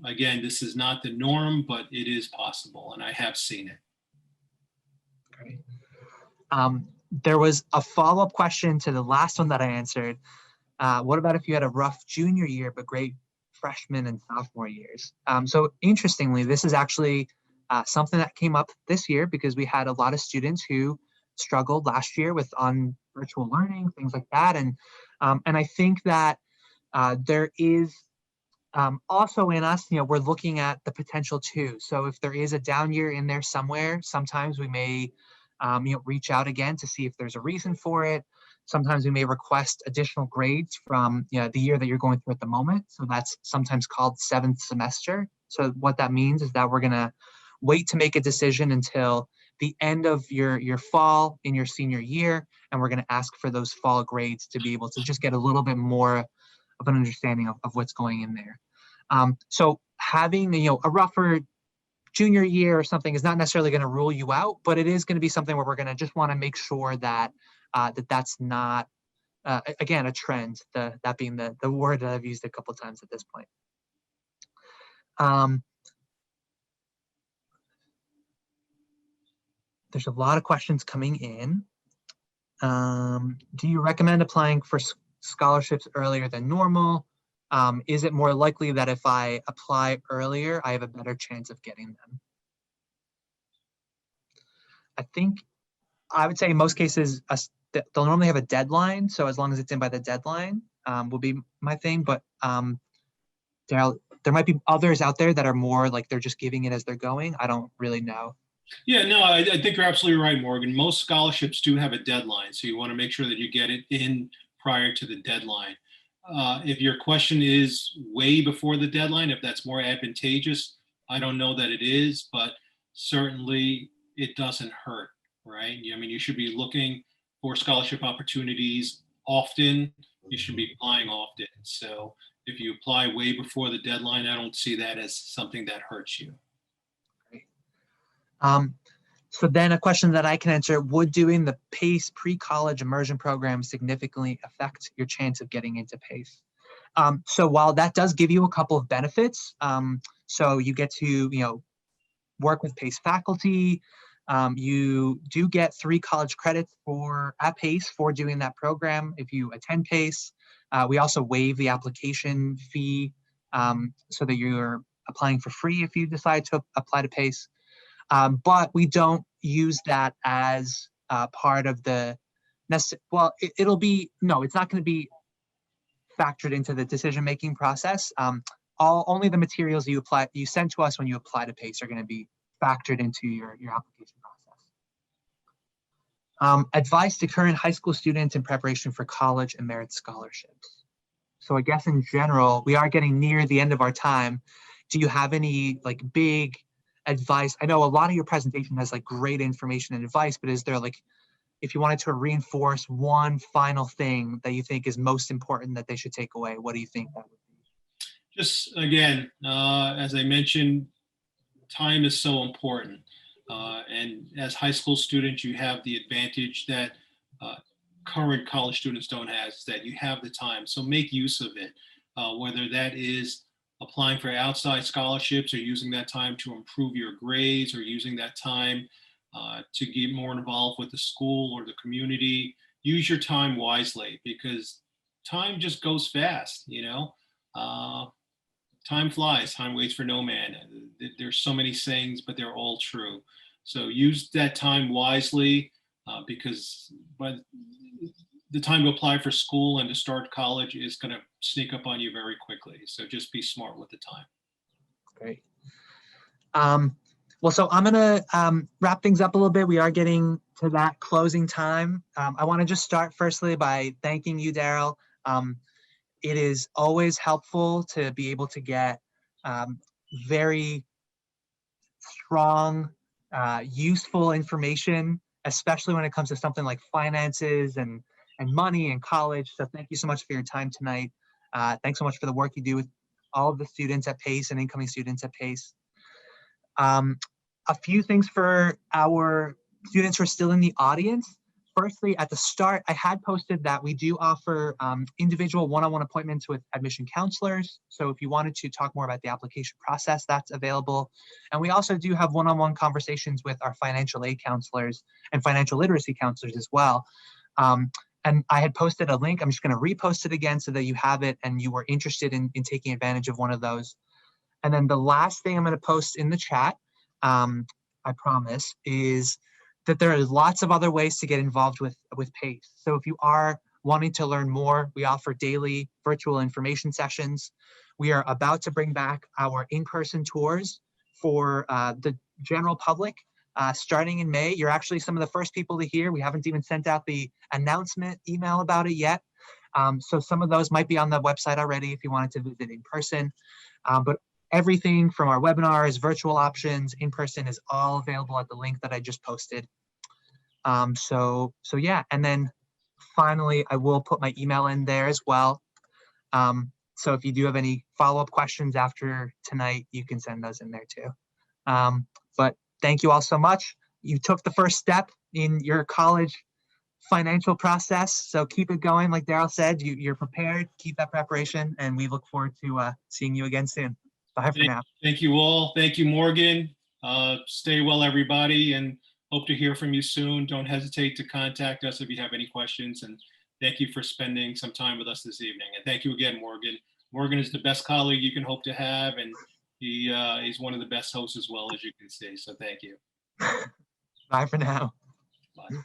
Again, this is not the norm, but it is possible, and I have seen it. Great. There was a follow-up question to the last one that I answered. What about if you had a rough junior year, but great freshman and sophomore years? So interestingly, this is actually something that came up this year because we had a lot of students who struggled last year with virtual learning, things like that. And I think that there is also in us, we're looking at the potential too. So if there is a down year in there somewhere, sometimes we may reach out again to see if there's a reason for it. Sometimes we may request additional grades from the year that you're going through at the moment. So that's sometimes called 7th semester. So what that means is that we're going to wait to make a decision until the end of your fall in your senior year, and we're going to ask for those fall grades to be able to just get a little bit more of an understanding of what's going in there. So having a rougher junior year or something is not necessarily going to rule you out, but it is going to be something where we're going to just want to make sure that that's not again a trend. That being the word that I've used a couple times at this point. There's a lot of questions coming in. Do you recommend applying for scholarships earlier than normal? Is it more likely that if I apply earlier, I have a better chance of getting them? I think I would say in most cases, they'll normally have a deadline. So as long as it's in by the deadline, will be my thing. But there might be others out there that are more like they're just giving it as they're going. I don't really know. Yeah, no, I think you're absolutely right, Morgan. Most scholarships do have a deadline, so you want to make sure that you get it in prior to the deadline. If your question is way before the deadline, if that's more advantageous, I don't know that it is, but certainly it doesn't hurt, right? I mean, you should be looking for scholarship opportunities often. You should be applying often. So if you apply way before the deadline, I don't see that as something that hurts you. So then a question that I can answer: would doing the PACE pre-college immersion program significantly affect your chance of getting into PACE? So while that does give you a couple of benefits, so you get to work with PACE faculty, you do get 3 college credits at PACE for doing that program if you attend PACE. We also waive the application fee so that you're applying for free if you decide to apply to PACE. But we don't use that as part of the well, it's not going to be factored into the decision-making process. Only the materials you send to us when you apply to PACE are going to be factored into your application process. Advice to current high school students in preparation for college and merit scholarships. So I guess in general, we are getting near the end of our time. Do you have any big advice? I know a lot of your presentation has great information and advice, but is there if you wanted to reinforce one final thing that you think is most important that they should take away, what do you think that would be? Just again, as I mentioned, time is so important. And as high school students, you have the advantage that current college students don't have, is that you have the time. So make use of it, whether that is applying for outside scholarships, or using that time to improve your grades, or using that time to get more involved with the school or the community. Use your time wisely, because time just goes fast, you know. Time flies, time waits for no man. There's so many sayings, but they're all true. So use that time wisely, because by the time to apply for school and to start college is going to sneak up on you very quickly. So just be smart with the time. Great. Well, so I'm going to wrap things up a little bit. We are getting to that closing time. I want to just start firstly by thanking you, Daryl. It is always helpful to be able to get very strong, useful information, especially when it comes to something like finances and money and college. So thank you so much for your time tonight. Thanks so much for the work you do with all of the students at Pace and incoming students at Pace. A few things for our students who are still in the audience. Firstly, at the start, I had posted that we do offer individual one-on-one appointments with admission counselors. So if you wanted to talk more about the application process, that's available. And we also do have one-on-one conversations with our financial aid counselors and financial literacy counselors as well. And I had posted a link. I'm just going to repost it again so that you have it and you were interested in taking advantage of one of those. And then the last thing I'm going to post in the chat, I promise, is that there are lots of other ways to get involved with PACE. So if you are wanting to learn more, we offer daily virtual information sessions. We are about to bring back our in-person tours for the general public starting in May. You're actually some of the first people to hear. We haven't even sent out the announcement email about it yet. So some of those might be on the website already if you wanted to visit in person. But everything from our webinars, virtual options, in person is all available at the link that I just posted. So yeah, and then finally, I will put my email in there as well. So if you do have any follow-up questions after tonight, you can send those in there too. But thank you all so much. You took the first step in your college financial process, so keep it going. Like Daryl said, you're prepared, keep that preparation, and we look forward to seeing you again soon. Bye for now. Thank you all. Thank you, Morgan. Stay well, everybody, and hope to hear from you soon. Don't hesitate to contact us if you have any questions, and thank you for spending some time with us this evening. And thank you again, Morgan. Morgan is the best colleague you can hope to have, and he's one of the best hosts as well, as you can see. So thank you. Bye for now. Bye.